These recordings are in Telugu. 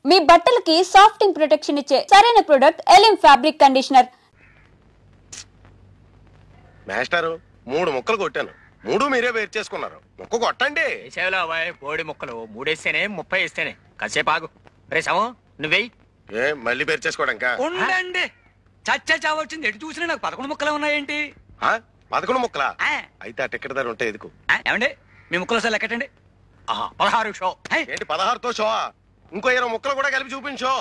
మీ బట్టలకి సాఫ్టింగ్ ప్రొటెక్షన్ ఇచ్చే సరైన ప్రొడక్ట్ ఎలిం ఫ్యాబ్రిక్ కండిషనర్. మాస్టారు 3 ముక్కలు కొట్టాను, 3 మీరే వేరు చేసుకున్నారు. ముక్క కొట్టండి. బోడి ముక్కలు 3 వేస్తేనే 30 వేస్తేనే కాసేపు ఆగు. రే సము నువ్వేయి. ఏ మళ్ళీ వేరు చేసుకోవడానికా? ఉండండి, చచ్చా చావచ్చింది. ఎటు చూసినా నాకు 11 ముక్కలు ఉన్నాయేంటి? 11 ముక్కలా? అయితే ఆ టికెట్ ధర ఉంటే ఎదుకు. ఏమండి మీ ముక్కలు సార్ లెక్కటండి. 16 షో. ఏంటి 16తో షో? ఇంకో 20 ముక్కలు కూడా కలిపి చూపించో.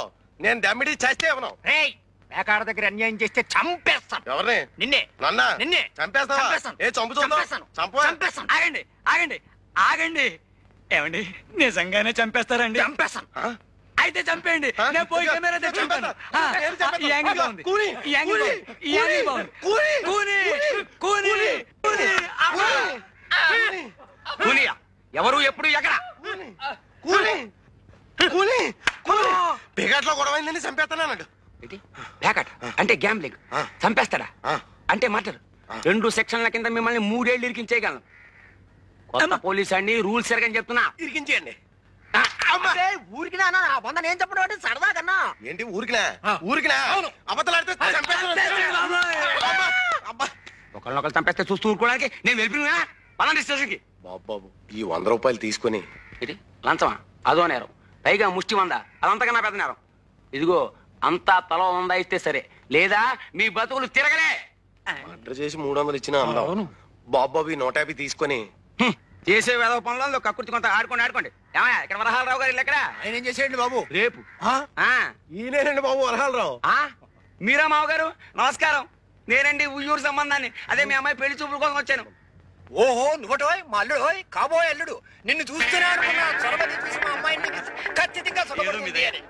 నేను దమ్మిడి చేస్తే ఇవ్వను. పేకాడ దగ్గర అన్యాయం చేస్తే చంపేస్తాను. ఎవరిని? నిన్నే. నన్నా? నిన్నే చంపేస్తావా? ఏ చంపుతాను. ఆగండి ఆగండి ఆగండి. ఏమండి నిజంగానే చంపేస్తారండి? చంపేస్తాను. అయితే చంపేయండి. నేను పోయి కెమెరా తెచ్చుకుంటాను. ఈ యాంగిల్ బాగుంది, ఈ యాంగిల్ బాగుంది, ఈ యాంగిల్ బాగుంది. కూనియా ఎవరు ఎప్పుడు ఎక్కడ? పేకాట్లో గొడవైందని చంపేస్తానండి. పేకాట అంటే గ్యాంబ్లింగ్. చంపేస్తాడా అంటే మర్డర్. 2 సెక్షన్ల కింద మిమ్మల్ని 3 ఏళ్ళు ఇరికించేయగలను. కొత్త పోలీస్ అండి, రూల్స్ ఎరగని చెప్తున్నా. ఇరికించేయండి. ఊరికినా నేను చెప్పడం సరదా కన్నా. ఏంటి ఊరికినా? ఊరికినా అబద్ధాలు ఒకళ్ళొకళ్ళు చంపేస్తే చూస్తూ ఊరుకోవడానికి నేను వెళ్ళిపోయినా పలాంటి స్టేషన్కి. బాబు ఈ 100 రూపాయలు తీసుకుని. ఇది లంచమా? అదో నేరం, పైగా ముష్టి 100. అదంతకన్నా పెద్ద నేరం. ఇదిగో అంతా తల 100 ఇస్తే సరే, లేదా మీ బతుకులు తిరగలే. ఆర్డర్ చేసి 300 ఇచ్చినా అందం. బాబు ఈ 150 తీసుకొని చేసే వేద పనులలో కక్కుర్తి కొంత ఆడుకోండి. ఏమయ్యా ఇక్కడ వరహాలరావు గారు ఎక్కడ? ఆయన ఏం చేసేయండి బాబు రేపు. ఈయనేనండి బాబు వరహాలరావు. మీరా మావగారు? నమస్కారం. నేనండి ఉయ్యూరు సంబంధాన్ని. అదే మీ అమ్మాయి పెళ్లి చూపుల కోసం వచ్చాను. ఓహో నువ్వటోయ్ మా అల్లుడు కాబోయే అల్లుడు. నిన్ను చూస్తేనే అనుకున్నా చొరబడి చూసి మా అమ్మాయిని ఖచ్చితంగా సుఖపడుతుంది అని.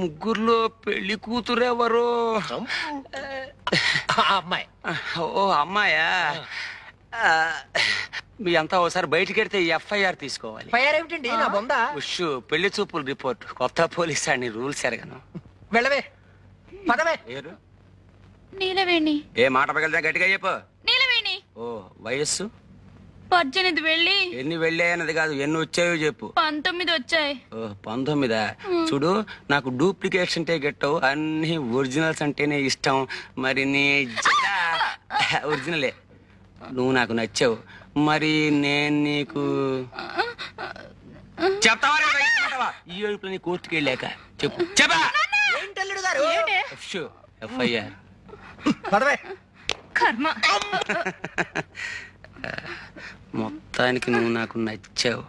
ముగ్గురులో పెళ్లి కూతురు ఎవరు? అమ్మాయి. ఓ అమ్మాయా? మీ అంతా ఒకసారి బయటికి వెళ్తే FIR తీసుకోవాలి. ఏమిటండి నా బొంద? పెళ్లి చూపులు రిపోర్ట్. కొత్త పోలీస్ అని రూల్స్ ఎరగను. వెళ్ళవే పదవే. నీలవేణి. ఏ మాట పగలితే గట్టిగా చెప్పు. నీలవేణి. ఓ వయస్సు? 18 వెళ్ళి. ఎన్ని వెళ్ళాయన్నది కాదు, ఎన్ని వచ్చాయో చెప్పు. 19 వచ్చాయి. ఓ 19. చూడు, నాకు డూప్లికేట్స్ అంటే గెట్టవు, అన్ని ఒరిజినల్స్ అంటేనే ఇష్టం. మరి నీ ఒరిజినలే. నువ్వు నాకు నచ్చావు, మరి నేను నీకు చెప్తావా? ఈ ఏడుపులని కోర్టుకి వెళ్ళాక చెప్పు. చెప్పా FIR. మొత్తానికి నువ్వు నాకు నచ్చావు.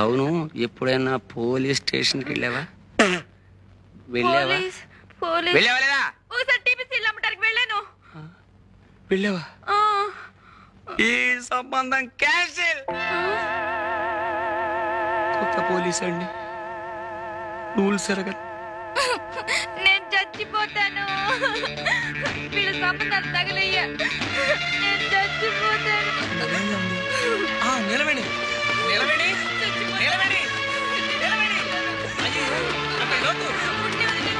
అవును, ఎప్పుడైనా పోలీస్ స్టేషన్కి వెళ్ళావా? వెళ్ళావా? వెళ్ళావా? ఈ సంబంధం క్యాన్సిల్. కొత్త పోలీస్ అండి, రూల్స్ ఎరగదు. నేను చచ్చిపోతాను. వీళ్ళ సంబంధాలు తగలయ్యా. నేను చచ్చిపోతాను. నిలబడి నిలబడి నిలబడి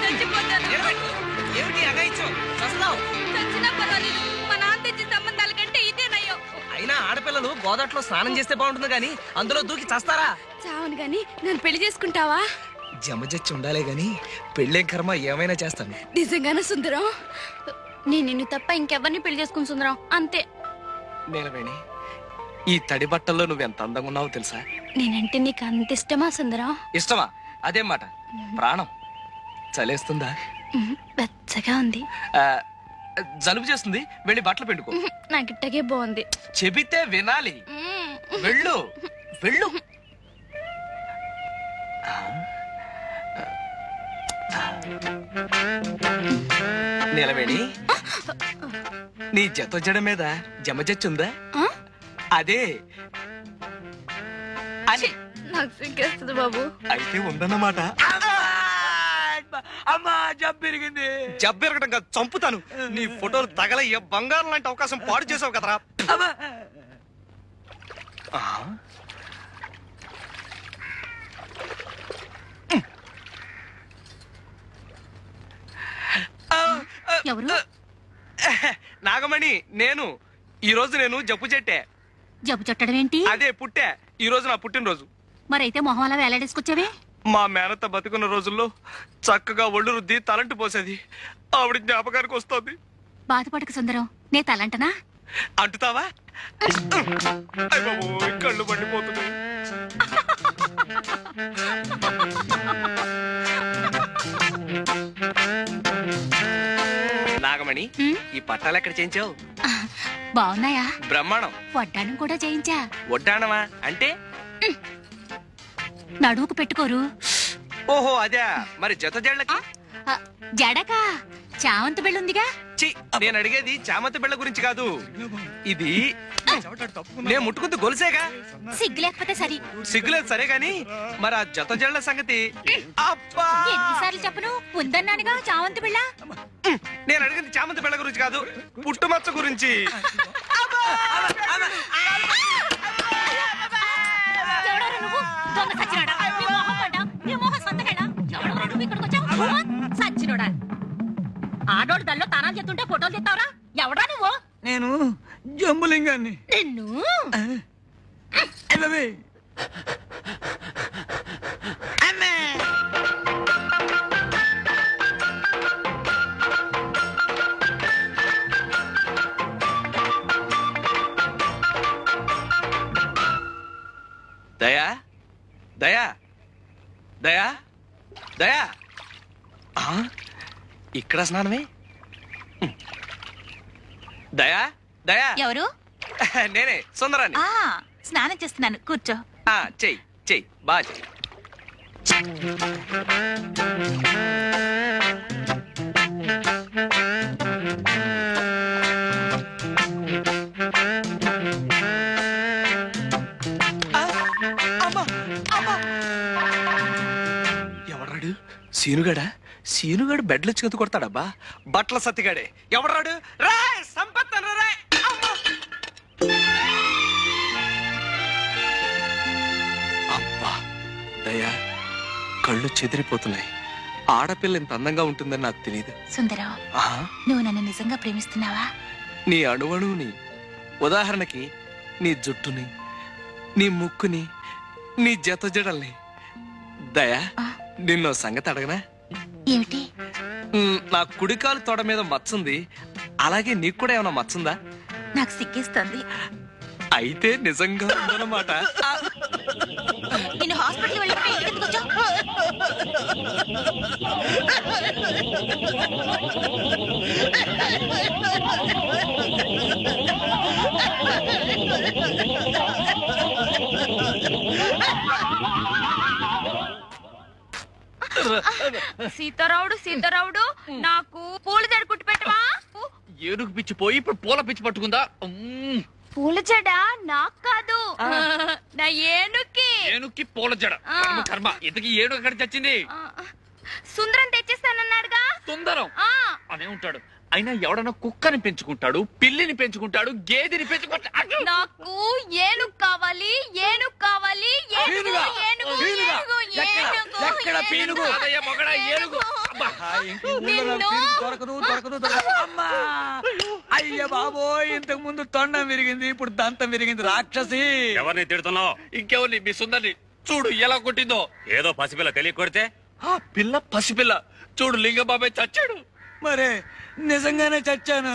చచ్చిపోతాను. ఏమిటి అగాయిచ్చు? చస్తున్నావు? చచ్చినా పర్వాలేదు, మా నాన్న తెచ్చిన సంబంధాల కంటే ఇదే నయ్యో. అయినా ఆడపిల్లలు గోదాట్లో స్నానం చేస్తే బాగుంటుంది గాని అందులో దూకి చస్తారా? చావను గాని నన్ను పెళ్లి చేసుకుంటావా? జమజచ్చి ఉండాలే గాని పెళ్ళేం కర్మ, ఏమైనా చేస్తాను. నిజంగానే సుందరం? నేను నిన్ను తప్ప ఇంకెవరిని పెళ్లి చేసుకుని సుందరం, అంతే. నీలవేణి, ఈ తడి బట్టల్లో నువ్వెంత అందంగా ఉన్నావో తెలుసా? నేనంటే నీకు అంత ఇష్టమా సుందరం? ఇష్టమా? అదేం మాట. ప్రాణం. చలేస్తుందా? వెచ్చగా ఉంది. జలుబు చేస్తుంది, వెళ్ళి బట్టలు పిండుకో. నాకు ఇట్టగే బాగుంది. చెబితే వినాలి. వెళ్ళు వెళ్ళు. నిలవేణి నీ జత మీద జమజచ్చుందా? అదే అని నాకు సిగ్గేస్తుంది బాబు. అయితే ఉందన్నమాట. అమ్మా జబ్బెరిగింది. జబ్బెరగడం కాదు, చంపుతాను. నీ ఫోటోలు తగలయ్య బంగారం లాంటి అవకాశం పాడు చేసావు కదరా. ఎవరు? నాగమణి, నేను ఈ రోజు జబ్బు చెట్టే. జబ్బు చుట్టడం ఏంటి? అదే పుట్టే. ఈ రోజు నా పుట్టినరోజు. మరైతే మొహం అలా వేలాడేసుకొచ్చావే? మా మేనత్త బతుకున్న రోజుల్లో చక్కగా ఒళ్ళు రుద్ది తలంటు పోసేది. ఆవిడ జ్ఞాపకానికి వస్తుంది. బాధపడక సుందరం, నే తలంటనా? అంటుతావా? కళ్ళు పండిపోతుంది. నాగమణి, ఈ పట్టాలు ఎక్కడ చేయించావు? బాగున్నాయా? బ్రహ్మాండం. వడ్డానం కూడా చేయించా. వడ్డానమా అంటే? నడువుకు పెట్టుకోరు. ఓహో అదే. మరి జత జళ్ళకి? జడకా చామంతి బిళ్ళుందిగా. నేను అడిగేది చామంతి బిళ్ళ గురించి కాదు. ఇది నేను ముట్టుకుంటూ గొలుసేగా. సిగ్గు లేకపోతే సరి. సిగ్గులేదు సరే గాని మరి ఆ జత జళ్ళ సంగతి ఎన్నిసార్లు చెప్పను? ఉందన్నానుగా చామంతి బిళ్ళ. నేను అడిగింది చామంతి బిళ్ళ గురించి కాదు, పుట్టుమచ్చ గురించి. ఎవడారా నువ్వు? దొంగ సచ్చినోడా? నీ మొహం పడ్డా? నీ మొహం సంతకేడా? ఎవడరా నువ్వు ఇక్కడికి వచ్చావు? సచ్చినోడా? ఆడోడు దల్లో తానాలు చేస్తుంటే ఫోటోలు తెస్తావరా? ఎవడా నువ్వు? నేను జంబులింగాన్ని. నిన్ను దయా దయా దయా దయా, ఇక్కడ స్నానమే? దయా దయా. ఎవరు? నేనే సుందరాన్ని. స్నానం చేస్తున్నాను, కూర్చో. చెయ్యి చెయ్యి, బాగా చెయ్యి. ఎవడాడు? సీనుగాడా? సీనుగాడు బెడ్లు చెందు కొడతాడబ్బా. బట్టల సత్తిగాడే. ఎవడాడు? రా సంపత్తను రా. అబ్బా దయా, కళ్ళు చెదిరిపోతున్నాయి. ఆడపిల్ల ఇంత అందంగా ఉంటుందని నాకు తెలియదు. సుందరం, నువ్వు నన్ను నిజంగా ప్రేమిస్తున్నావా? నీ అణువణువుని, ఉదాహరణకి నీ జుట్టుని, నీ ముక్కుని, నీ జత జడల్ని. దయా, నిన్నో సంగతి అడగనా? ఏమిటి? నా కుడికాలు తొడ మీద మచ్చుంది, అలాగే నీకు కూడా ఏమైనా మచ్చుందా? నాకు సిగ్గేస్తుంది. అయితే నిజంగా ఉందన్నమాట. నేను హాస్పిటల్ వెళ్ళిపోయి ఇంటికి ఎందుకు వచ్చావు? సీతారావుడు సీతారావుడు, నాకు పూల జడ కుట్టి పెట్టవా? ఏనుగు పిచ్చి పోయి ఇప్పుడు పూల పిచ్చి పట్టుకుందా? పూల జడ నాకు కాదు, నా ఏనుక్కి. ఏనుక్కి పూల జడ కర్మ. ఇంతకీ ఏనుగు ఎక్కడ చచ్చింది? సుందరం తెచ్చిస్తానన్నాడుగా. సుందరం అనే ఉంటాడు. అయినా ఎవడన్నా కుక్కని పెంచుకుంటాడు, పిల్లిని పెంచుకుంటాడు, గేదెని పెంచుకుంటాడు. నాకు ఏనుగు కావాలి, ఏనుగు కావాలి, ఏనుగు ఏనుగు ఏనుగు ఎక్కడ పీనుగు? మొగడా ఏనుగు. అయ్య బాబోయ్, ఇంతకు ముందు తొండం విరిగింది, ఇప్పుడు దంతం విరిగింది. రాక్షసి. ఎవరిని తిడుతున్నావు? ఇంకెవరిని? మీ సుందరిని చూడు ఎలా కొట్టిందో. ఏదో పసిపిల్ల తెలియ కొడితే ఆ పిల్ల పసిపిల్ల. చూడు లింగబాబాయ్ చచ్చాడు. మరే నిజంగానే చచ్చాను.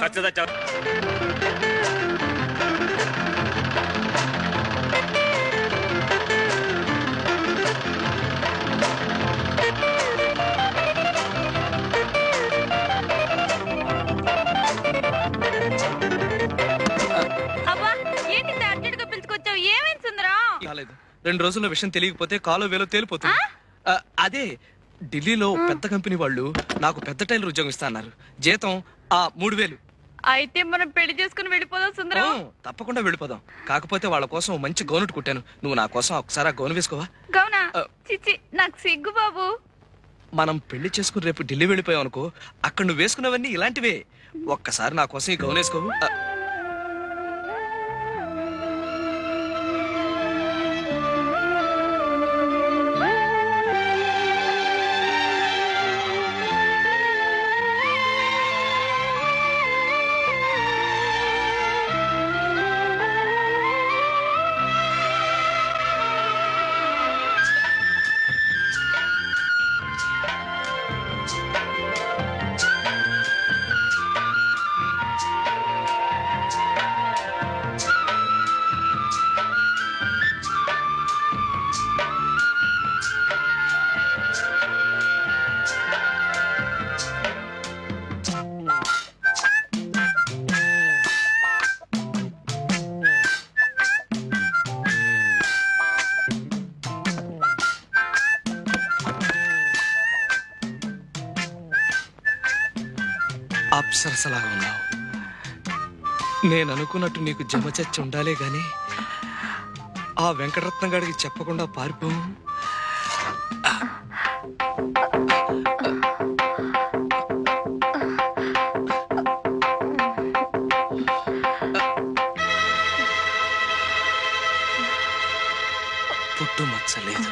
అబ్బా, ఏంటి అర్జెంట్ గా పిలుచుకొచ్చావు? ఏమైంది సుందరం? కాలేదు. 2 రోజుల్లో విషయం తెలియకపోతే కాలో వేలో తేలిపోతుంది. అదే ఢిల్లీలో పెద్ద కంపెనీ వాళ్ళు నాకు పెద్ద టైలర్ ఉద్యోగం ఇస్తా అన్నారు. జీతం 3000. అయితే మనం పెళ్లి చేసుకుని వెళ్ళిపోదాం సుందరం. తప్పకుండా వెళ్ళిపోదాం. కాకపోతే వాళ్ళ కోసం మంచి గౌను కుట్టాను. నువ్వు నా కోసం ఒకసారి ఆ గౌను వేసుకోవా? గౌనా? చిచి, నాకు సిగ్గు బాబు. మనం పెళ్లి చేసుకుని రేపు ఢిల్లీ వెళ్ళిపోయాం అనుకో, అక్కడ నువ్వు వేసుకున్నవన్నీ ఇలాంటివే. ఒక్కసారి నా కోసం ఈ గౌను వేసుకోవు? అప్సరసలాగా ఉన్నావు. నేను అనుకున్నట్టు నీకు జమచచ్చి ఉండాలే గాని ఆ వెంకటరత్నం గారికి చెప్పకుండా పారిపో. పుట్టు మచ్చలేదు.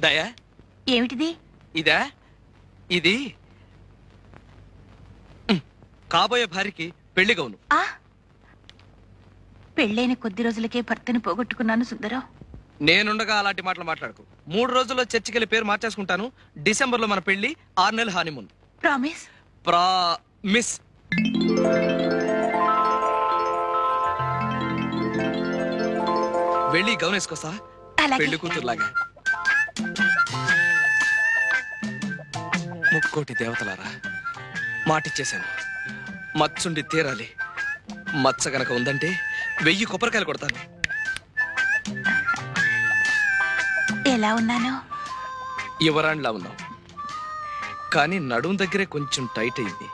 దయా, ఏమిటిది? ఇదా? ఇది కాబోయే భార్యకి పెళ్లి గౌను. పెళ్ళైన కొద్ది రోజులకే భర్తని పోగొట్టుకున్నాను సుందరం. నేనుండగా అలాంటి మాటలు మాట్లాడుకు. 3 రోజుల్లో చర్చికెళ్ళి పేరు మార్చేసుకుంటాను. డిసెంబర్లో మన పెళ్లి, 6 నెలలు హానీమూన్. ప్రామిస్? ప్రామిస్. వెళ్ళి గౌన్ వేసుకోసా, పెళ్లి కూతురులాగా. ముక్కోటి దేవతలారా, మాటిచ్చేశాను. మచ్చుండి తీరాలి. మచ్చ గనక ఉందంటే 1000 కొబ్బరికాయలు కొడతాను. ఎలా ఉన్నాను? యువరాణిలా ఉన్నావు, కానీ నడుం దగ్గరే కొంచెం టైట్ అయింది.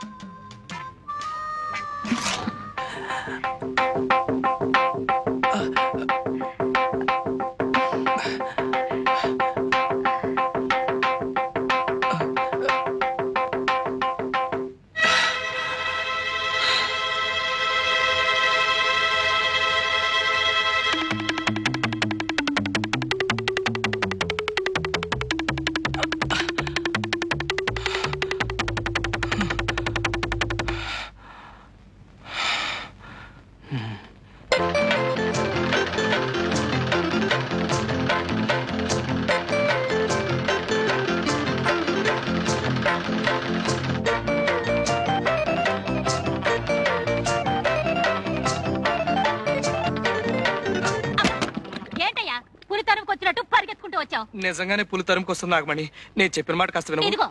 నిజంగానే పులి తరుముకొస్తుంది నాగమణి. నేను చెప్పిన మాట కాస్త విను. ఇదిగో,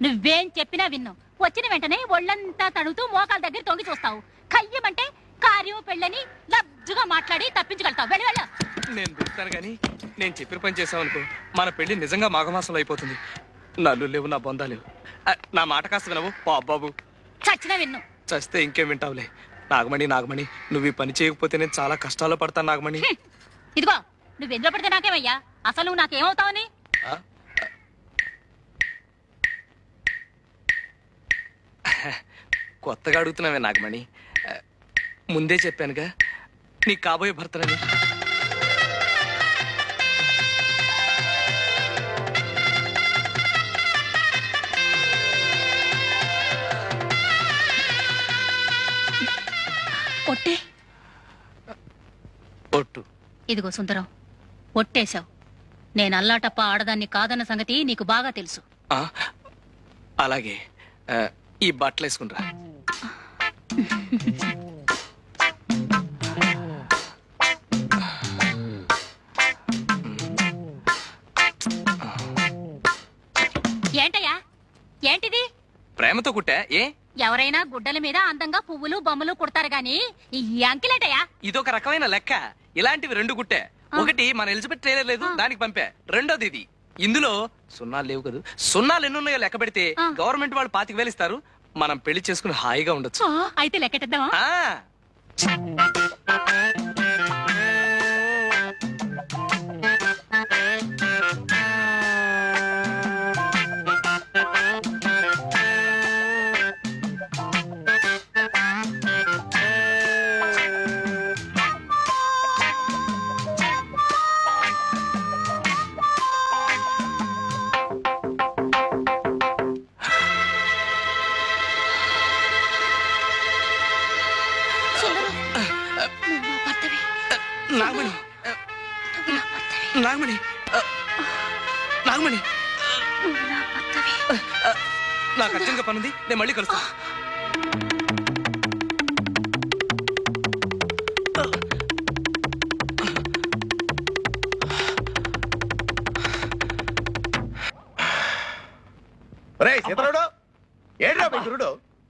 నువ్వేం చెప్పినా విన్ను. వచ్చిన వెంటనే ఒళ్ళంతా తడుతూ మోకాల దగ్గర తొంగి చూస్తావు. కయ్యమంటే కార్యం పెళ్ళని లబ్జుగా మాట్లాడి తప్పించగలుగుతావు. వెళ్ళి వెళ్ళ. నేను దూరుతాను గాని నేను చెప్పిన పని చేసావనుకో, మన పెళ్లి నిజంగా మాఘమాసంలో అయిపోతుంది. నల్లు లేవు, నా బొందా లేవు. నా మాట కాస్త వినవు బాబు. చచ్చినా విన్ను. చస్తే ఇంకేం వింటావులే. నాగమణి నాగమణి, నువ్వు ఈ పని చేయకపోతే నేను చాలా కష్టాల్లో పడతాను నాగమణి. ఇదిగో, నువ్వు ఎందులో పడితే నాకేమయ్యా? అసలు నువ్వు నాకేమవుతావని? కొత్తగా అడుగుతున్నావే నాగమణి. ముందే చెప్పానుగా నీకు కాబోయే భర్తనని. ఒట్టే? ఒట్టు. ఇదిగో సుందరం, ఒట్టేశావు. నేను అల్లాటప్ప ఆడదాన్ని కాదన్న సంగతి నీకు బాగా తెలుసు. అలాగే ఈ బట్టలు వేసుకుంటా. ఏంటయ్యా, ఏంటిది? ప్రేమతో కుట్టా. ఏ ఎవరైనా గుడ్డల మీద అందంగా పువ్వులు బొమ్మలు కుడతారు గాని ఈ అంకిలేటయ్యా? ఇదొక రకమైన లెక్క. ఇలాంటివి 2 కుట్టా. ఒకటి మన ఎలిజబెత్ ట్రైలర్ లేదు, దానికి పంపా. రెండోది ఇది. ఇందులో సున్నాలు లేవు కదా. సున్నాలు ఎన్నున్నాయో లెక్క పెడితే గవర్నమెంట్ వాళ్ళు 25,000 ఇస్తారు. మనం పెళ్లి చేసుకుని హాయిగా ఉండొచ్చు. అయితే లెక్కెట్టేద్దామా? నాగమణి, నాగమణి, నాగమణి, నాకు అర్జెంట్గా పనుంది, నేను మళ్ళీ కలుస్తా.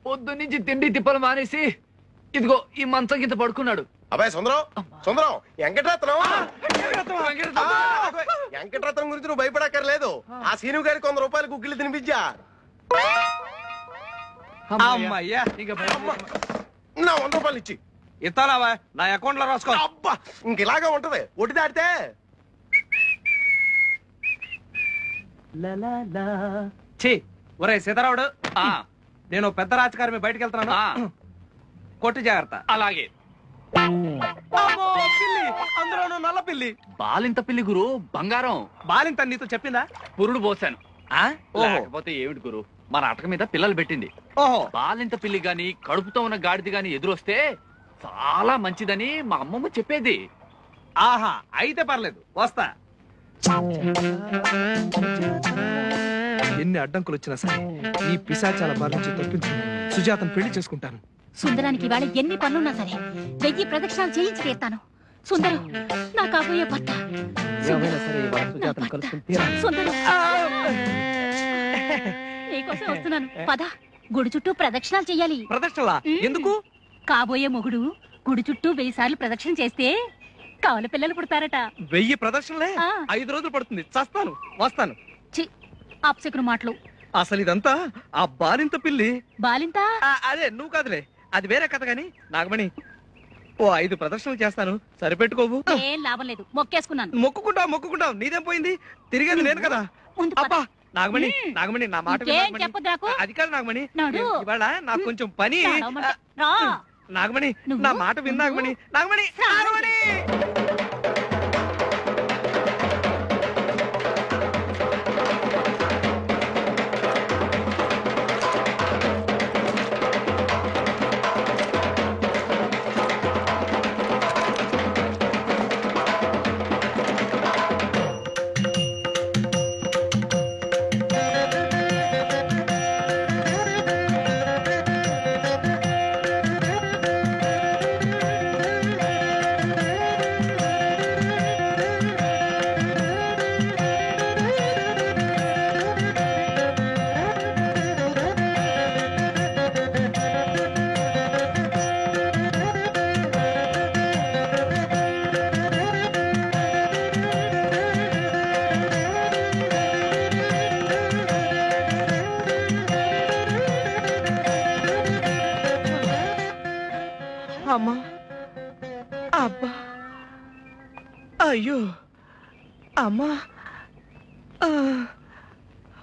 పొద్దు నుంచి తిండి తిప్పలు మానేసి ఇదిగో ఈ మంచం కింద పడుకున్నాడు. అబ్బాయి సుందరం, సుందరం, వెంకటరత్నం. వెంకటరత్నం గురించి నువ్వు భయపడక్కర్లేదు. ఆ సీను గారికి 100 రూపాయలు గుగ్గిళ్ళు తినిపించా. నా 100 రూపాయలు ఇచ్చి ఇస్తానావా? నా అకౌంట్ లో రాసుకో. అబ్బా, ఇంక ఇలాగా ఉంటది. ఒడ్డు దాటితే ఒరే సీతారావుడు, నేను పెద్ద రాజకారి బయటకు వెళ్తున్నాను. కొట్టి జాగ్రత్త. అలాగే. పిల్లి, అందులోనూ నల్ల పిల్లి. బాలింత పిల్లి గురు, బంగారం. బాలింత నీతో చెప్పిందా? పురుడు పోసాను. లేకపోతే ఏమిటి గురు, మన అటక మీద పిల్లలు పెట్టింది. ఓహో, బాలింత పిల్లి గాని కడుపుతో ఉన్న గాడిది గాని ఎదురొస్తే చాలా మంచిదని మా అమ్మమ్మ చెప్పేది. ఆహా, అయితే పర్లేదు, వస్తా. ఎన్ని అడ్డంకులు వచ్చినా సరే ఈ పిశాచాల బారి నుంచి తప్పించుకుని సుజాతను పెళ్లి చేసుకుంటాను. సుందరానికి ఇవాళ ఎన్ని పనులున్నా సరే 1000 ప్రదక్షిణాలు చేయించి తీరుతాను. సుందరం, నా కాబోయే భర్త. సుందరం, నీకోసం వస్తున్నాను. పద, గుడి చుట్టూ ప్రదక్షిణాలు చెయ్యాలి. ప్రదక్షిణలా? ఎందుకు? కాబోయే మొగుడు గుడి చుట్టూ 1000 సార్లు ప్రదక్షిణ చేస్తే కావల పిల్లలు పుడతారట. 1000 ప్రదక్షిణలే? 5 రోజులు పడుతుంది. చస్తాను, వస్తాను. అప్సకును మాటలు. అసలు ఇదంతా ఆ బాలింత పిల్లి. బాలింత? అదే, నువ్వు కాదులే, అది వేరే కథ. గాని నాగమణి, ఓ 5 ప్రదక్షిణలు చేస్తాను, సరిపెట్టుకోవు. ఏం లాభం లేదు, మొక్కేసుకున్నాను. మొక్కుకుంటావు, నీదేం పోయింది? తిరిగేది నేను కదా. అబ్బా నాగమణి, నాగమణి, నా మాట చెప్పదు. అది కాదు నాగమణి, ఇవాళ నాకు కొంచెం పని. నాగమణి, నా మాట విను నాగమణి. నాగమణి, నాగమణి. అమ్మా, అబ్బా, అయ్యో, అమ్మా,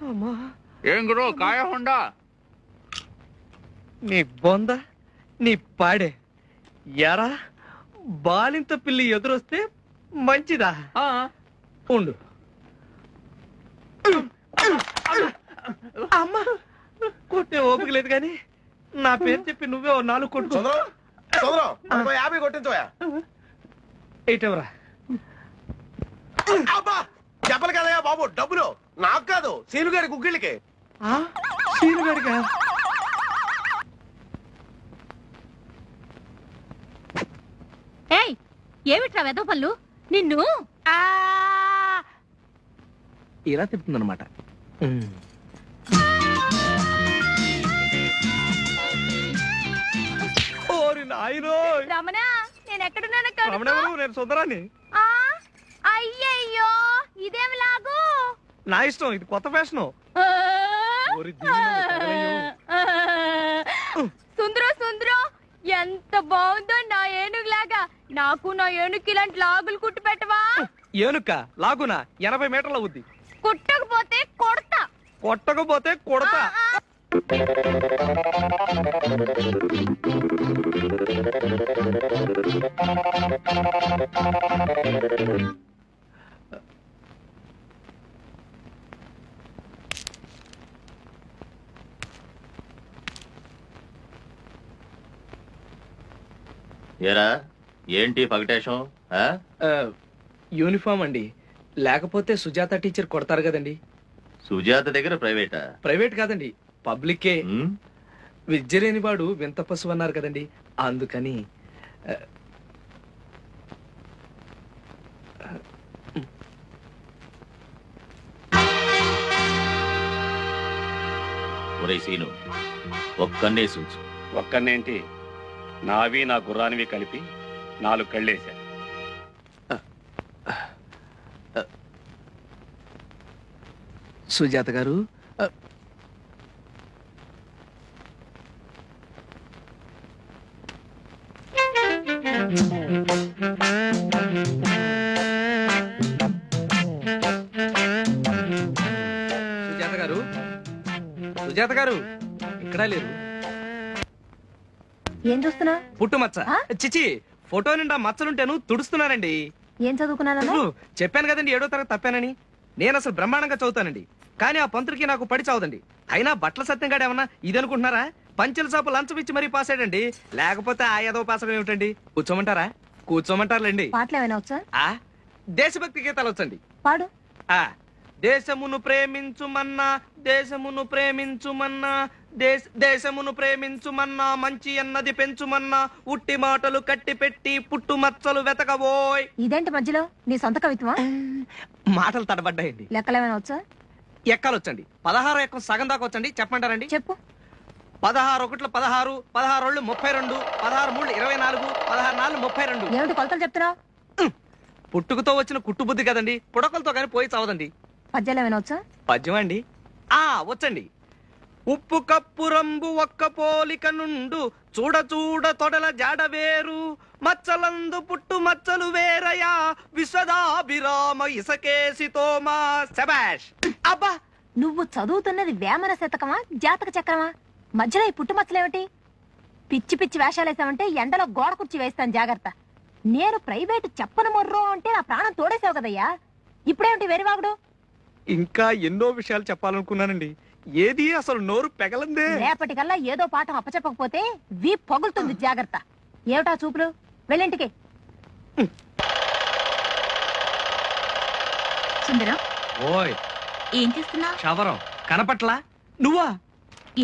అమ్మా. ఏం గురు, కాయ హోండా? నీ బొంద, నీ పాడే. ఎరా, బాలింత పిల్లి ఎదురొస్తే మంచిదా? ఉండు. అమ్మా, కొట్టే ఓపిక లేదు కానీ నా పేరు చెప్పి నువ్వే 4 కొట్టు. 50 కొట్టించోయా. ఎయిటవరా? అబ్బా చెప్పలు కదయ్యా బాబు, డబ్బులు నాకు కాదు సీనుగాడి గుగ్గిళ్ళకి. సీనుగాడిగా? ఏయ్ ఏమిట్రా వెదో పళ్ళు నిన్ను ఇలా తిప్పుతుందన్నమాట. రమణ నేను ఎక్కడున్నాను? నేను సుందరాన్ని. అయ్యయ్యో ఇదేమి లాగు? నా ఇష్టం, ఇది కొత్త ఫ్యాషన్. సుందరం సుందరం ఎంత బాగుందో నా ఏనుగులాగా. నాకు నా ఏనుగుకి ఇలాంటి లాగులు కుట్టి పెట్టవా? ఏనుక లాగునా 80 మీటర్ల అవుద్ది. కుట్టకపోతే కొడతా. కొట్టకపోతే కొడతా. ఏరా ఏంటి పగటేశం? యూనిఫామ్ అండి, లేకపోతే సుజాత టీచర్ కొడతారు కదండి. సుజాత దగ్గర ప్రైవేటా? ప్రైవేట్ కాదండి, పబ్లికే. విద్య లేని వాడు వింత పశువు అన్నారు కదండి, అందుకని. ఒరే సీను, ఒక్కన్నేసి ఉంచు. ఒక్కన్నేంటి, నావి నా గుర్రానివి కలిపి 4 కళ్ళేశా. సుజాత గారు, సుజాత గారు, సుజాత గారు ఇక్కడా లేరు. ఏం చూస్తున్నా? పుట్టుమచ్చ. చిచి, ఫోటో నిండా మచ్చలుంటేను తుడుస్తున్నానండి. ఏం చదువుకున్నాను? చెప్పాను కదండి 7వ తరగతి తప్పానని. నేను అసలు బ్రహ్మాండంగా చదువుతానండి, కానీ ఆ పంతులకి నాకు పడి చావదండి. అయినా బట్టల సత్యంగాడు ఏమన్నా ఇదనుకుంటున్నారా? పంచెల సాపు లంచం ఇచ్చి మరీ పాస్ అయ్యాడండి, లేకపోతే ఆ ఏదో పాస్ అవ్వడం ఏమిటండి. కూర్చోమంటారా? కూర్చోమంటారులేండి. పాటలు ఏమైనా వచ్చా? దేశభక్తి గీతాలు వచ్చండి. పాడు. దేశమును ప్రేమించుమన్నా, దేశమును ప్రేమించుమన్నా, దేశమును ప్రేమించుమన్నా, మంచి అన్నది పెంచుమన్నా, ఉట్టి మాటలు కట్టి పెట్టి పుట్టు మచ్చలు వెతకబోయ్. ఇదేంటి మధ్యలో నీ సొంత కవిత్వమా? మాటలు తడబడ్డాయండి. లెక్కలు ఏమైనా వచ్చా? ఎక్కాలు వచ్చండి. 16 ఎక్కం సగం దాకా వచ్చండి. చెప్పమంటారండి? చెప్పు. 16 ఒకట్లు 16, 16 32, 16 3 24, 16 4 32. ఏమిటి కొలతలు చెప్తున్నావు? పుట్టుకతో వచ్చిన కుట్టు బుద్ధి కదండి, పుడకలతో కానీ పోయి చావదండి. పద్యాలు ఏమైనా వచ్చా? పద్యం అండి వచ్చండి. ఉప్పు కప్పు రంబు ఒక్క పోలిక నుండు, చూడ చూడ తొడల జాడ వేరు, మచ్చలందు పుట్టు మచ్చలు వేరయా, విశ్వదాభిరామ ఇసకేసి తోమా. శబాష్. అబ్బా, నువ్వు చదువుతున్నది వేమన శతకమా జాతక చక్రమా? మధ్యలో ఈ పుట్టుమచ్చలేమిటి? పిచ్చి పిచ్చి వేషాలేసావంటే ఎండలో గోడ కుర్చీ వేస్తాను, జాగ్రత్త. నేను ప్రైవేట్ చెప్పను మొర్రో అంటే నా ప్రాణం తోడేసావు కదయ్యా, ఇప్పుడేమిటి వెరివాగుడు? ఇంకా ఎన్నో విషయాలు చెప్పాలనుకున్నానండి, ఏది అసలు నోరు పెగలందే. రేపటికల్లా ఏదో పాఠం అప్పచెప్పకపోతే వీ పొగులుతుంది, జాగ్రత్త. ఏమిటా చూపులు? వెళ్ళింటికి. సుందరం, ఓయ్ ఏం చేస్తున్నా? శవరం కనపట్లా? నువ్వా?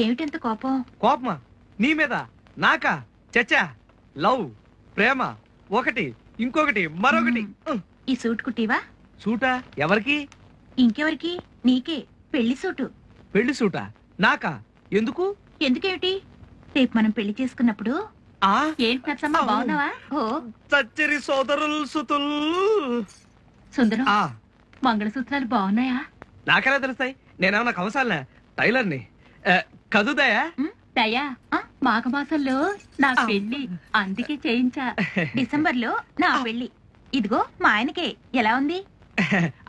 ఏమిటంత కోపం? కోపమా? నీ మీద? నాకా? చచ్చా, లవ్ ప్రేమ ఒకటి, ఇంకొకటి మరొకటి. ఈ సూట్ కుట్టివా? సూటా? ఎవరికి? ఇంకెవరికి? నీకే. పెళ్లి సూటు. పెళ్లి సూటా? నాకా? ఎందుకు? ఎందుకేమిటి, రేపు మనం పెళ్లి చేసుకున్నప్పుడు. ఏంటి నచ్చమ్మా, బాగున్నావా? ఓ చచ్చరి సోదరులు సుతుల్. సుందరం, మంగళసూత్రాలు బాగున్నాయా? నాకెలా తెలుస్తాయి? నేనేమన్నా కంసాలనా? టైలర్ని. కదుదయా? దయా, మాఘమాసంలో నా పెళ్లి, అందుకే చేయించా. డిసెంబర్ లో నా పెళ్లి. ఇదిగో మా ఆయనకే. ఎలా ఉంది?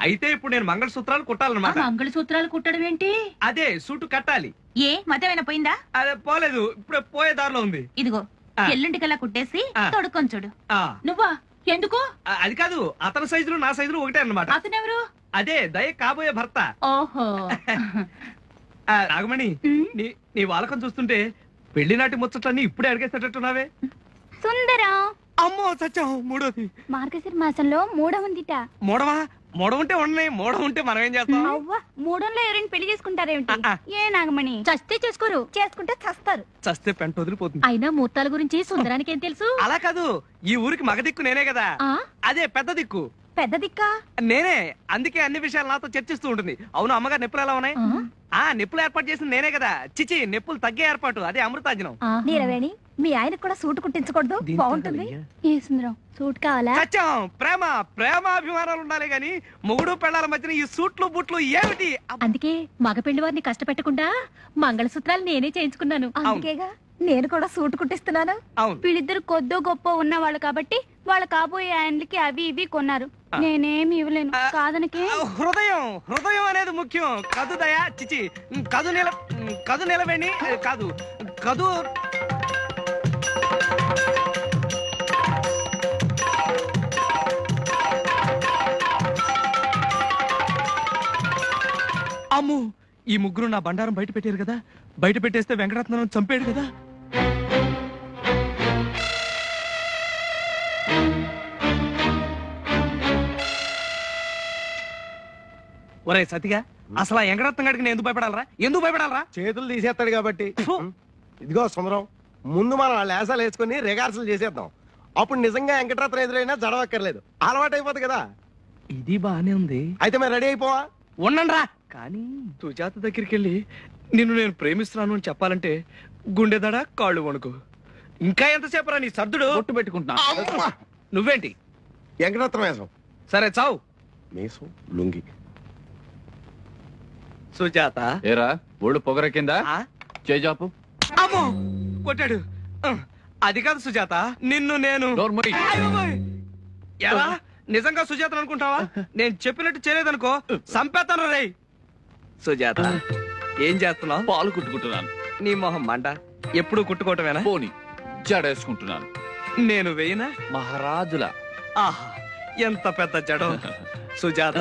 అయితే ఇప్పుడు నేను మంగళసూత్రాలు కుట్టాలన్నమాట. మంగళసూత్రాలు కుట్టడం ఏంటి? అదే సూటు కట్టాలి. ఏ మతమైనా పోయిందా? అదే పోలేదు, ఇప్పుడు పోయే దారిలో ఉంది. ఇదిగో ఎల్లుంటికల్లా కుట్టేసి తొడుక్కొని చూడు. నువ్వా? ఎందుకు? అది కాదు, అతని సైజులు నా సైజులు ఒకటే అన్నమాట. అతనెవరు? అదే దయ కాబోయే భర్త. ఓహో. నాగమణి, నీ వాలకం చూస్తుంటే పెళ్లి నాటి ముచ్చట్లన్నీ ఇప్పుడే అడిగేసేటట్టున్నావే. సుందరం, అమ్మో సత్యం, మూడోది. మార్గశిర మాసంలో మూడవ ఉందిట. మూడవా? మూడ ఉంటే ఉన్నాయి, మూడ ఉంటే మనం ఏం చేస్తాం? అవ్వ మూడంలో ఎవరైనా పెళ్లి చేసుకుంటారేమిటి? ఆ. ఏ నాగమణి, చస్తే చేసుకోరు, చేసుకుంటే చస్తారు. చస్తే పెంట వదిలిపోతుంది. అయినా ముహూర్తాల గురించి సుందరానికి ఏం తెలుసు? అలా కాదు, ఈ ఊరికి మగ దిక్కు నేనే కదా. ఆ? అదే పెద్ద దిక్కు పెద్ద దిక్కా? నేనే. అందుకే అన్ని విషయాలు నాతో చర్చిస్తూ ఉంటుంది. అవును అమ్మగారు, నిప్పులు ఎలా ఉన్నాయి? నిప్పులు ఏర్పాటు చేసింది నేనే కదా. చిచి, నిప్పులు తగ్గే ఏర్పాటు, అదే అమృతాజనం. నీలవేణి, మీ ఆయనకు కూడా సూట్ కుట్టించకూడదు? బాగుంటుంది. ఏ సుందరం సూట్ కావాలా? సత్యం, ప్రేమ ప్రేమాభిమానాలు ఉండాలి గాని మొగుడు పెళ్ళాల మధ్యన ఈ సూట్లు బుట్లు ఏమిటి? అందుకే మగ పెళ్లి వారిని కష్టపెట్టకుండా మంగళసూత్రాలు నేనే చేయించుకున్నాను. అందుకేగా నేను కూడా సూట్ కుట్టిస్తున్నాను. అవును, వీళ్ళిద్దరు కొద్దో గొప్ప ఉన్నవాళ్ళు కాబట్టి వాళ్ళ కాబోయే ఆయనకి అవి ఇవి కొన్నారు. నేనేమి ఇవ్వలేను కాదనకే. హృదయం హృదయం అనేది ముఖ్యం. కదు దయా, చిచి, కదు నిలవేణి కాదు, కదు. అమ్ము, ఈ ముగ్గురు నా బండారం బయట పెట్టారు కదా. బయట పెట్టేస్తే వెంకటరత్నం చంపాడు కదా. ఒరే సతిగా, అసలు ఆ వెంకటరత్నం గడికి నేను ఎందుకు భయపడాలరా? ఎందుకు భయపడాలరా? చేతులు తీసేస్తాడు కాబట్టి. ఇదిగో సుందరం, ముందు మనం వాళ్ళ వేసాలు వేసుకుని రిహార్సల్ చేసేద్దాం. అప్పుడు నిజంగా వెంకటరత్నం ఎదురైనా జడవక్కర్లేదు, అలవాటు అయిపోతుంది కదా. ఇది బానే ఉంది. అయితే మేము రెడీ అయిపోవా? ఉండండి రా. కానీ సుజాత దగ్గరికి వెళ్ళి నిన్ను నేను ప్రేమిస్తున్నాను అని చెప్పాలంటే గుండెదడ, కాళ్ళు వణుకు. ఇంకా ఎంతసేపు రా నీ సర్దుడు? బొట్టు పెట్టుకుంటున్నా. నువ్వేంటి? వెంకటరత్నం వేసం. సరే చావు. మీసం లుంగి. సుజాత, ఏరా ఒళ్ళు పొగర కింద చేజాపు. అమ్మో కొట్టాడు. అది కాదు సుజాత, నిన్ను నేను. ఎలా నిజంగా సుజాత అనుకుంటావా? నేను చెప్పినట్టు చేయలేదనుకో సంపేతను రేయ్. సుజాత, ఏం చేస్తున్నావు? పాలు కుట్టుకుంటున్నాను. నీ మొహం మంట, ఎప్పుడు కుట్టుకోవటమేనా? పోని జడేసుకుంటున్నాను. నేను వేయనా? మహారాజుల. ఆహా, ఎంత పెద్ద జడం. సుజాత,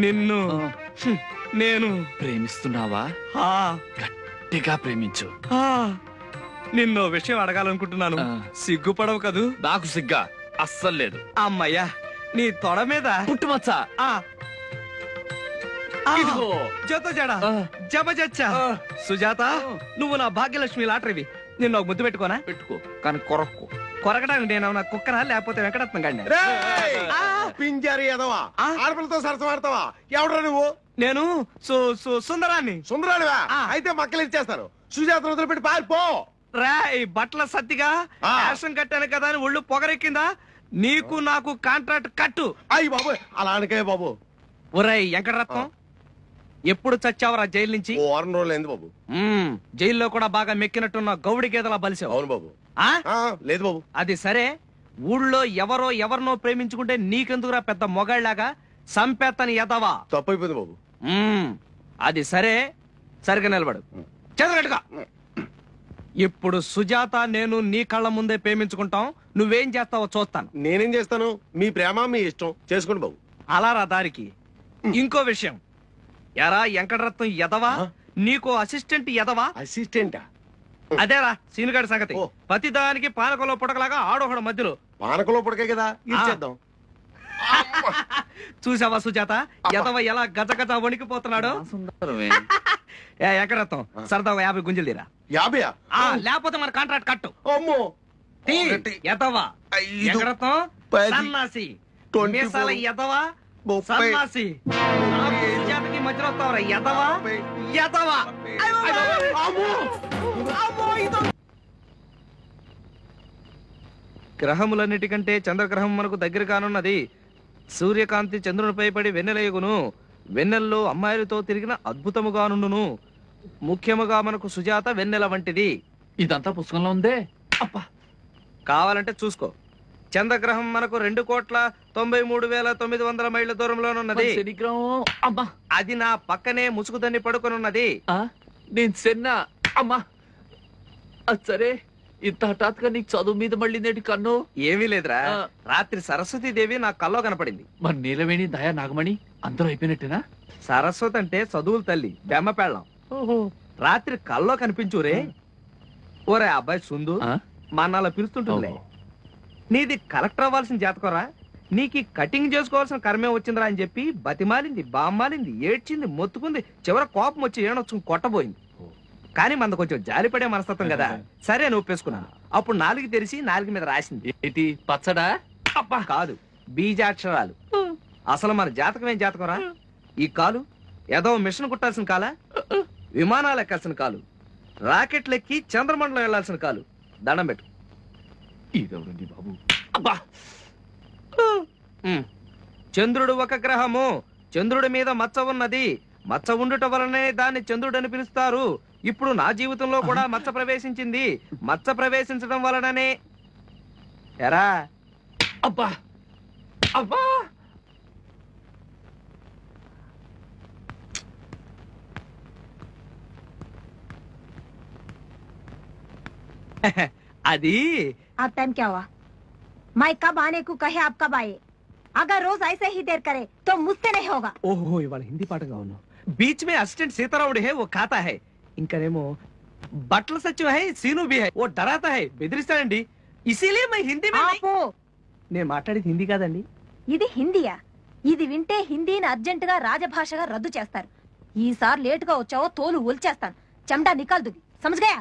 నిన్ను నేను ప్రేమిస్తున్నావా? గట్టిగా ప్రేమించు. నిన్నో విషయం అడగాలనుకుంటున్నాను. సిగ్గుపడవు కదూ? నాకు సిగ్గా అస్సలు లేదు. అమ్మయ్యా, నీ తొడ మీద పుట్టుమచ్చ. జత జడ జబజచ్చా. సుజాత, నువ్వు నా భాగ్యలక్ష్మి లాటరీవి. నిన్ను ఒక ముద్దు పెట్టుకోనా? పెట్టుకో, కానీ కొరక్కు. కొరకడానికి నేను నా కుక్కనా లేకపోతే వెంకటరత్నం గాడిని? పింజారి ఎదవా, ఆడపిల్లతో సరసమాడతావా? ఎవడరా నువ్వు? నేను సుందరాన్ని. సుందరానివా? అయితే మక్కలు ఇచ్చేస్తారు. సుజాత వదిలిపెట్టి పారిపో. రాయ్, బట్టల సత్తిగా యాక్షన్ కట్టాను కదా అని ఒళ్ళు పొగరెక్కిందా? నీకు నాకు కాంట్రాక్ట్ కట్టు. అయ్యి బాబు, అలా అనకే బాబు. ఒరేయ్ వెంకటరత్నం, ఎప్పుడు చచ్చావరా జైలు నుంచి? 2 వారం రోజులు అయింది బాబు. జైల్లో కూడా బాగా మెక్కినట్టున్న గౌడి గేదలా బలిసావు. అవును బాబు. లేదు బాబు. అది సరే, ఊళ్ళో ఎవరినో ప్రేమించుకుంటే నీకెందుకురా పెద్ద మొగాళ్ళలాగా సంపేత్తని ఎదవా? తప్పైపోయింది బాబు. అది సరే, సరిగా నిలబడు, చదరగట్టుగా. ఇప్పుడు సుజాత నేను నీ కళ్ళ ముందే ప్రేమించుకుంటాం. నువ్వేం చేస్తావో చూస్తాను. నేనేం చేస్తాను? మీ ప్రేమ మీ ఇష్టం, చేసుకోండి బాబు. అలా రా దారికి. ఇంకో విషయం, ఎరా వెంకటరత్నం ఎదవా, నీకో అసిస్టెంట్ ఎదవా? అసిస్టెంటా? అదేరా సీనుగాడి సంగతి. ప్రతిదానికి పానకంలో పుడకలాగా ఆడోహడ మధ్యలో. పానకంలో పుడకే కదా, ఇచ్చేద్దాం. చూసావా సుజాత, ఎదవ ఎలా గజగజ వణికిపోతున్నాడు? వెంకటరత్నం, సరదాగా 50 గుంజలు తీరా. 50? లేకపోతే మన కాంట్రాక్ట్ కట్టు. అమ్మో, ఎదవా వెంకటరత్నం, సన్నాసి మీసాల ఎదవా, సన్నాసి. నాకు సుజాతకి మధ్యలో వస్తావరా ఎదవా, ఎదవా. గ్రహములన్నిటికంటే చంద్రగ్రహం మనకు దగ్గర కానున్నది. సూర్యకాంతి చంద్రునిపై పడి వెన్నెలయగును. వెన్నెల్లో అమ్మాయిలతో తిరిగిన అద్భుతముగానుండును. ముఖ్యముగా మనకు సుజాత వెన్నెల వంటిది. ఇదంతా పుస్తకంలో ఉందే. అబ్బా, కావాలంటే చూసుకో. చంద్రగ్రహం మనకు 2,93,900 మైళ్ళ దూరంలోనున్నది. అది నా పక్కనే ముసుగుదని పడుకొనున్నది. నేను సెన్నా. అమ్మా, సరే, ఇంత హఠాత్తుగా నీకు చదువు మీద మళ్ళీ నేటి కన్ను? ఏమీ లేదురా, రాత్రి సరస్వతీదేవి నా కల్లో కనపడింది. మరి నీలవేణి, దయా, నాగమణి అందరూ అయిపోయినట్టేనా? సరస్వతి అంటే చదువుల తల్లి, బెమ్మ పెళ్ళం. రాత్రి కల్లో కనిపించురే. ఓరే అబ్బాయి సుందు, మా అలా పిలుస్తుంటుందిలే. నీది కలెక్టర్ అవ్వాల్సిన జాతకరా. నీకు కటింగ్ చేసుకోవాల్సిన కర్మే వచ్చిందిరా అని చెప్పి బతిమాలింది, బామ్మాలింది, ఏడ్చింది, మొత్తుకుంది, చివర కోపం వచ్చి ఏడొచ్చు కొట్టబోయింది. కానీ మన కొంచెం జాలిపడే మనస్తత్వం కదా, సరే అని ఒప్పేసుకున్నాను. అప్పుడు నాలుగు తెరిచి నాలుగు మీద రాసింది. ఏంటి పచ్చడా? అబ్బా కాదు, బీజాక్షరాలు. అసలు మన జాతకం ఏం జాతకం రా? ఈ కాలు ఏదో మిషన్ కుట్టాల్సిన కాలా, విమానాలు ఎక్కాల్సిన కాలు, రాకెట్లు ఎక్కి చంద్రమండలం వెళ్లాల్సిన కాలు. దండం పెట్టు. ఇదెవరండి బాబు? అబ్బా! చంద్రుడు ఒక గ్రహము, చంద్రుడి మీద మచ్చ ఉన్నది, మచ్చ ఉండుట వలనే దాన్ని చంద్రుడు అని పిలుస్తారు. ఇప్పుడు నా జీవితంలో కూడా మచ్చ ప్రవేశించింది, మచ్చ ప్రవేశించడం వలననే. ఎరా అబ్బా అబ్బా! అది अब टाइम क्या हुआ? मैं कब आने को कहे आप कब आए? अगर रोज ऐसे ही देर करे तो मुझसे नहीं होगा. ఓహో ఇవాళ హిందీ పాటగా ఉన్నావు. బీచ్ మే అసిస్టెంట్ సీతారాముడు హే ఓ ఖాతా హై, ఇంకనేమో బట్టల సచివ హై సీను బి హై ఓ డరాతా హై, బెదిరిస్తాడండి. ఇసిలే మై హిందీ మే ఆపు. నేను మాట్లాడేది హిందీ కాదండి. ఇది హిందీయా? ఇది వింటే హిందీని అర్జెంట్ గా రాజభాషగా రద్దు చేస్తారు. ఈసారి లేట్ గా వచ్చావో తోలు ఒలిచేస్తాను. చెమటా నికాల్దుగి. సమజ్గయా?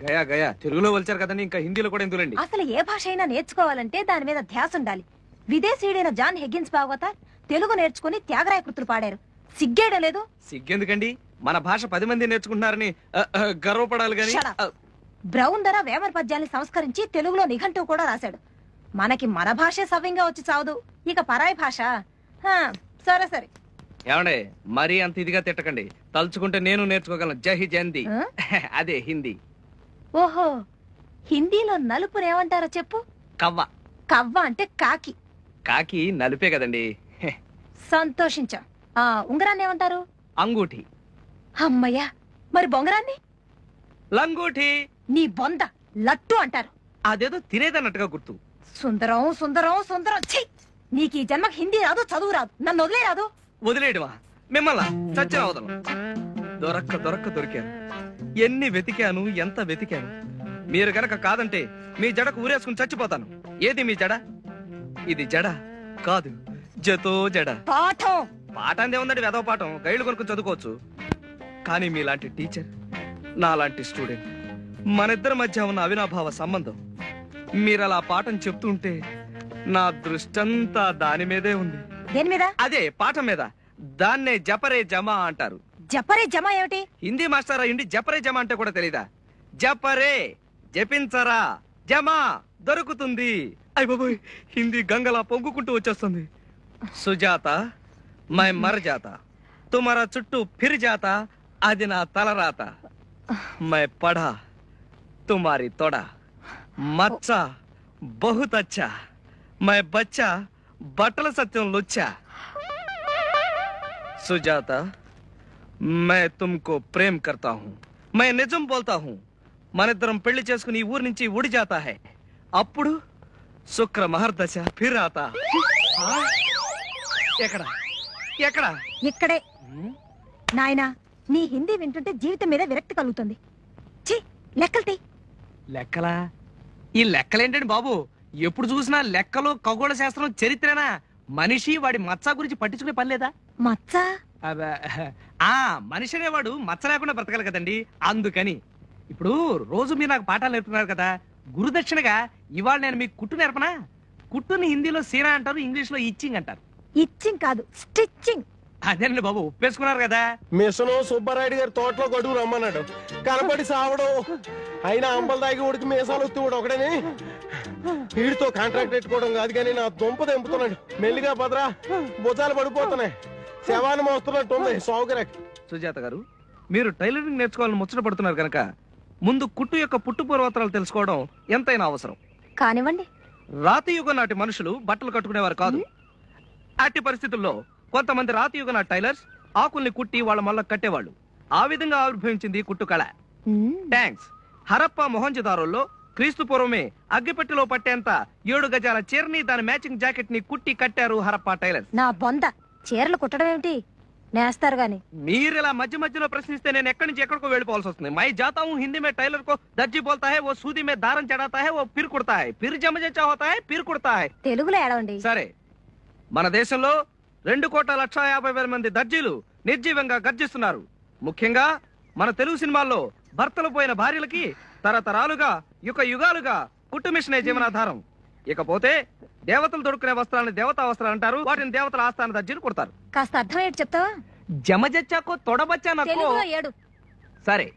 గయా గయా తెలుగులో వచ్చారు కదండి, ఇంకా హిందీలో కూడా ఎందులండి. అసలు ఏ భాష అయినా నేర్చుకోవాలంటే దాని మీద ధ్యాస ఉండాలి. విదేశీయుడైన జాన్ హెగ్గిన్స్ భాగవతార్ తెలుగు నేర్చుకుని త్యాగరాయ కృతులు పాడారు. సిగ్గేయడం లేదు? సిగ్గెందుకండి, మన భాష 10 మంది నేర్చుకుంటున్నారని గర్వపడాలి గాని. Shut up. బ్రౌన్ ధర వేమన పద్యాల్ని సంస్కరించి తెలుగులో నిఘంటువు కూడా రాశాడు. మనకి మన భాషే సవ్యంగా వచ్చి చావదు, ఇక పరాయి భాష. సరే సరే. ఏమండే మరీ అంత ఇదిగా తిట్టకండి, తలుచుకుంటే నేను నేర్చుకోగలను. జహి జంది అదే హిందీ. ఓహో, హిందీలో నలుపుని ఏమంటారో చెప్పు. కవ్వ. కవ్వ అంటే కాకి. కాకి నలుపే కదండి. సంతోషించా. ఉంగరాన్ని ఏమంటారు? అంగూఠి. అమ్మయ్యా, మరి బొంగరాన్ని? లంగూఠి. నీ బొంద లట్టు అంటారు. అదేదో తినేదన్నట్టుగా గుర్తు. సుందరం సుందరం సుందరం. ఛీ, నీకు ఈ జన్మకి హిందీ రాదు, చదువు రాదు, నన్ను వదిలే రాదు. వదిలేయడమా మిమ్మల్ని? చచ్చిన వదలం. దొరక్క దొరికాను. ఎన్ని వెతికాను, ఎంత వెతికాను. మీరు గనక కాదంటే మీ జడకు ఊరేసుకుని చచ్చిపోతాను. ఏది మీ జడ? ఇది జడ కాదు, జతో జడ. పాఠం. పాఠం ఏముందండి, వెదవ పాఠం. గైడ్లు కొనుక్కుని చదువుకోవచ్చు. కానీ మీలాంటి టీచర్, నాలాంటి స్టూడెంట్, మనిద్దరి మధ్య ఉన్న అవినాభావ సంబంధం, మీరలా పాఠం చెప్తుంటే నా దృష్టంతా దాని మీదే ఉంది. దేని మీద? అదే పాఠం మీద. దాన్నే జపరే జమా అంటారు. జపరే జమా ఏమిటి? హిందీ మాస్టర్ అయ్యుండి జపరే జమా అంటే కూడా తెలీదా? జపరే జపించరా, జమా దొరుకుతుంది. అయ్య బాబోయ్, హిందీ గంగలా పొంగుకుంటూ వచ్చేస్తుంది. సుజాత మై మర్ జాతా, తుమారా చుట్టూ ఫిర్ జాతా, అది నా తలరాత. మై పఢా తుమారి తొడ, మచ్చా బహుత్ అచ్చా, మై బచ్చా బట్టల సత్యం లుచ్చా. సుజాత मैं तुमको प्रेम करता हूँ, मैं निजम बोलता हूँ. మనిద్దరం పెళ్లి చేసుకుని ఈ ఊరి నుంచి ఉడి జాతా హై. అప్పుడు శుక్ర మహర్దశ ఫిర్ ఆతా. ఎక్కడ ఎక్కడ? ఇక్కడే. నాయనా, నీ హిందీ వింటుంటే జీవితం మీద విరక్తి కలుగుతుంది. ఛీ, లెక్కలు తీ. లెక్కలా? ఈ లెక్కలేంటండి బాబు? ఎప్పుడు చూసినా లెక్కలు, ఖగోళ శాస్త్రం, చరిత్రేనా? మనిషి వాడి మచ్చ గురించి పట్టించుకునే పని లేదా? మచ్చ? మనిషి అనేవాడు మచ్చ లేకుండా బ్రతకాలి కదండి, అందుకని. ఇప్పుడు రోజు మీరు నాకు పాఠాలు నేర్పుతున్నారు కదా, గురుదక్షిణగా ఇవాళ నేను మీకు కుట్టు నేర్పనా? కుట్టుని హిందీలో సీనా అంటారు, ఇంగ్లీష్ లో ఇచ్చింగ్ అంటారు. ఇచ్చింగ్ కాదు, స్టిచ్చింగ్. అదేనండి బాబు, ఒప్పేసుకున్నారు కదా. మిషను సుబ్బారాయుడు గారి తోటలో గడువు రమ్మన్నాడు, కనపడి సావడం. అయినా అంబల్ దాగి ఉడికి మీసాలు వస్తూ ఒకడని వీడితో కాంట్రాక్ట్ పెట్టుకోవడం కాదు కానీ నా దుంప తెంపుతున్నాడు. మెల్లిగా భద్రా, భుజాలు పడిపోతున్నాయి, శవాన్ని మోస్తున్నట్టు ఉంది. సౌకర్యకి. సుజాత గారు, మీరు టైలరింగ్ నేర్చుకోవాలని ముచ్చట పడుతున్నారు కనుక ముందు కుట్టు యొక్క పుట్టు పూర్వోత్తరాలు తెలుసుకోవడం ఎంతైనా అవసరం. కానివ్వండి. రాతి యుగం నాటి మనుషులు బట్టలు కట్టుకునేవారు కాదు. అట్టి పరిస్థితుల్లో కొంతమంది రాతి యుగ నాటి టైలర్స్ ఆకుల్ని కుట్టి వాళ్ళ మళ్ళ కట్టేవాళ్ళు. ఆ విధంగా ఆవిర్భవించింది కుట్టు కళ. థ్యాంక్స్. హరప్ప మొహంజదారోల్లో క్రీస్తు పూర్వమే అగ్గిపెట్టెలో పట్టేంత 7 గజాల చీరని, దాని మ్యాచింగ్ జాకెట్ ని కుట్టి కట్టారు హరప్ప టైలర్స్. నా బొంద, చీరలు కుట్టడం ఏమిటి? నేస్తారు గాని. మీరు ఇలా మధ్య మధ్యలో ప్రశ్నిస్తే నేను ఎక్కడి నుంచి ఎక్కడికో వెళ్ళిపోవాల్సి వస్తుంది. మై జాతా హూ హిందీ మే టైలర్ కో దర్జీ బోల్తా హై, ఓ సూది మే దారం చడాతా హై, ఓ పిర్ కుడతా హై, పిర్ జమ జచ్చా హోతా హై, పిర్ కుడతా హై. తెలుగులో ఏడవండి. సరే, మన దేశంలో 2,50,00,000 మంది దర్జీలు నిర్జీవంగా గర్జిస్తున్నారు. ముఖ్యంగా మన తెలుగు సినిమాల్లో భర్తలు పోయిన భార్యలకి తరతరాలుగా యుగాలుగా కుట్టు మిషనే జీవనాధారం. ఇకపోతే దేవతలు దొరుకునే వస్త్రాన్ని దేవతా వస్త్రాలు అంటారు. వాటిని దేవతల ఆస్థాన దర్జీలు కుడతారు. కాస్త అర్థం ఏంటి చెప్తావా? జమజచ్చాకో తొడబచ్చా నక్కో. ఏడు సరే,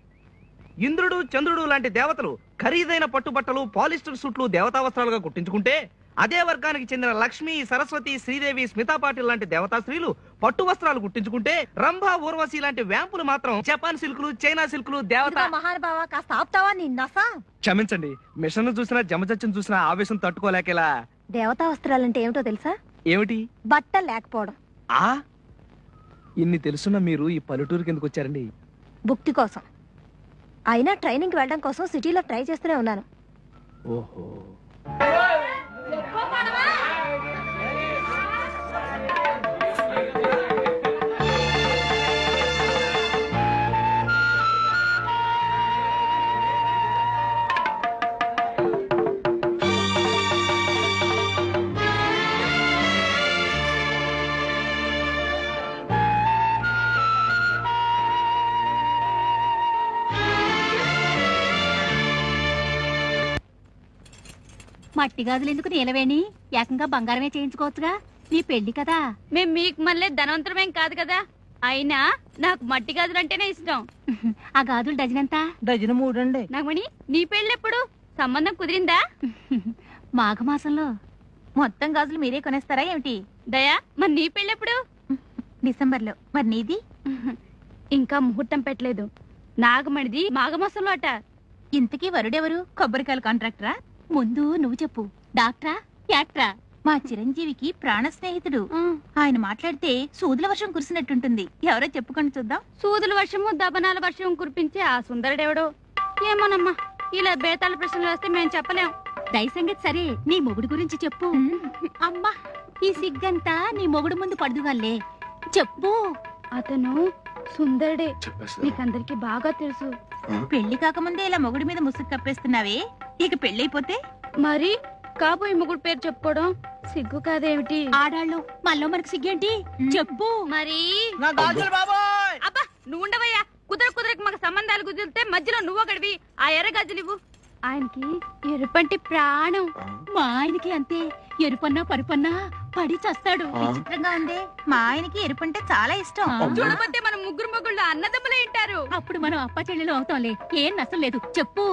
ఇంద్రుడు చంద్రుడు లాంటి దేవతలు ఖరీదైన పట్టుబట్టలు పాలిస్టర్ సూట్లు దేవతా వస్త్రాలుగా కుట్టించుకుంటే, అదే వర్గానికి చెందిన లక్ష్మి, సరస్వతి, శ్రీదేవి, స్మితా పాటిల్ లాంటి దేవతా స్త్రీలు పట్టు వస్త్రాలు కుట్టించుకుంటే, రంభ, ఊర్వశి లాంటి వ్యాంపులు మాత్రం జపాన్ సిల్కులు, చైనా సిల్కులు దేవత. మహానుభావ కాస్త ఆపుతావా? నీ నసా. క్షమించండి, మిషన్ చూసినా జమజచ్చను చూసినా ఆవేశం తట్టుకోలేకేలా. దేవతా వస్త్రాలంటే ఏమిటో తెలుసా? ఏమిటి? బట్ట లేకపోవడం. ఇన్ని తెలుసున్న మీరు ఈ పల్లెటూరుకి ఎందుకు వచ్చారండి? భుక్తి కోసం. అయినా ట్రైనింగ్ వెళ్ళడం కోసం సిటీలో ట్రై చేస్తూనే ఉన్నాను. ఓహో. మట్టి గాజులు ఎందుకు నీలవేణి? ఏకంగా బంగారమే చేయించుకోవచ్చుగా, నీ పెళ్లి కదా. మేము మీకు మళ్ళీ ధనవంతరమేం కాదు కదా. అయినా నాకు మట్టి గాజులు అంటేనే ఇష్టం. ఆ గాజులు డజన్ ఎంత? డజన్ 3 అండి. నాగమణి, నీ పెళ్ళెప్పుడు? సంబంధం కుదిరిందా? మాఘమాసంలో. మొత్తం గాజులు మీరే కొనేస్తారా ఏమిటి? దయా, మరి నీ పెళ్ళెప్పుడు? డిసెంబర్లో. మరి నీది? ఇంకా ముహూర్తం పెట్టలేదు. నాగమణిది మాఘమాసంలో అట. ఇంతకీ వరుడెవరు? కొబ్బరికాయల కాంట్రాక్టరా? ముందు నువ్వు చెప్పు. డాక్టరా, యాక్టరా? మా చిరంజీవికి ప్రాణ స్నేహితుడు. ఆయన మాట్లాడితే సూదుల వర్షం కురిసినట్టుంటుంది. ఎవరో చెప్పుకొని చూద్దాం. సూదుల వర్షము, దబనాల వర్షం కురిపించే ఆ సుందరుడెవడో ఏమోనమ్మా. ఇలా బేతాళ ప్రశ్నలు వేస్తే మేము చెప్పలేం. దయ సంగతి సరే, నీ మొగుడు గురించి చెప్పు. అమ్మా, ఈ సిగ్గంతా నీ మొగుడు ముందు పడుదుగాలే. చెప్పు. అతను సుందరుడే, నీకందరికి బాగా తెలుసు. పెళ్లి కాకముందే ఇలా మొగుడి మీద ముసుగు కప్పేస్తున్నావే, ఇక పెళ్ళైపోతే? మరి కాబోయే మొగుడు పేరు చెప్పుకోవడం సిగ్గు కాదేమిటి? ఆడాళ్ళు మనలో మనకు సిగ్గేంటి? చెప్పు. మరి అబ్బా, నువ్వు ఉండవయ్యా. కుదరకు మాకు సంబంధాలు కుదిరితే మధ్యలో నువ్వు ఒకడివి. ఆ ఎర్ర గాజులు ఇవ్వు. ఆయనకి ఎరుపంటి ప్రాణం. మా ఆయనకి అంతే. ఎరుపన్నా పరుపన్నా పడి చస్తాడు. విచిత్రంగా ఉంది. మా ఆయనకి ఎరుపంటే చాలా ఇష్టం. చూడబోతే మనం ముగ్గురు మొగుళ్ళు అన్నదమ్ములే ఉంటారు. అప్పుడు మనం అప్ప చెల్లెలు అవుతాంలే. ఏం నష్టం లేదు. చెప్పు.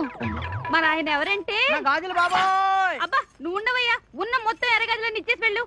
మన ఆయన ఎవరంటే? గాజులు బాబాయ్. అబ్బా, నువ్వు ఉండవయ్యా. ఉన్న మొత్తం ఎర్ర గాజులన్నీ ఇచ్చేసి వెళ్ళు.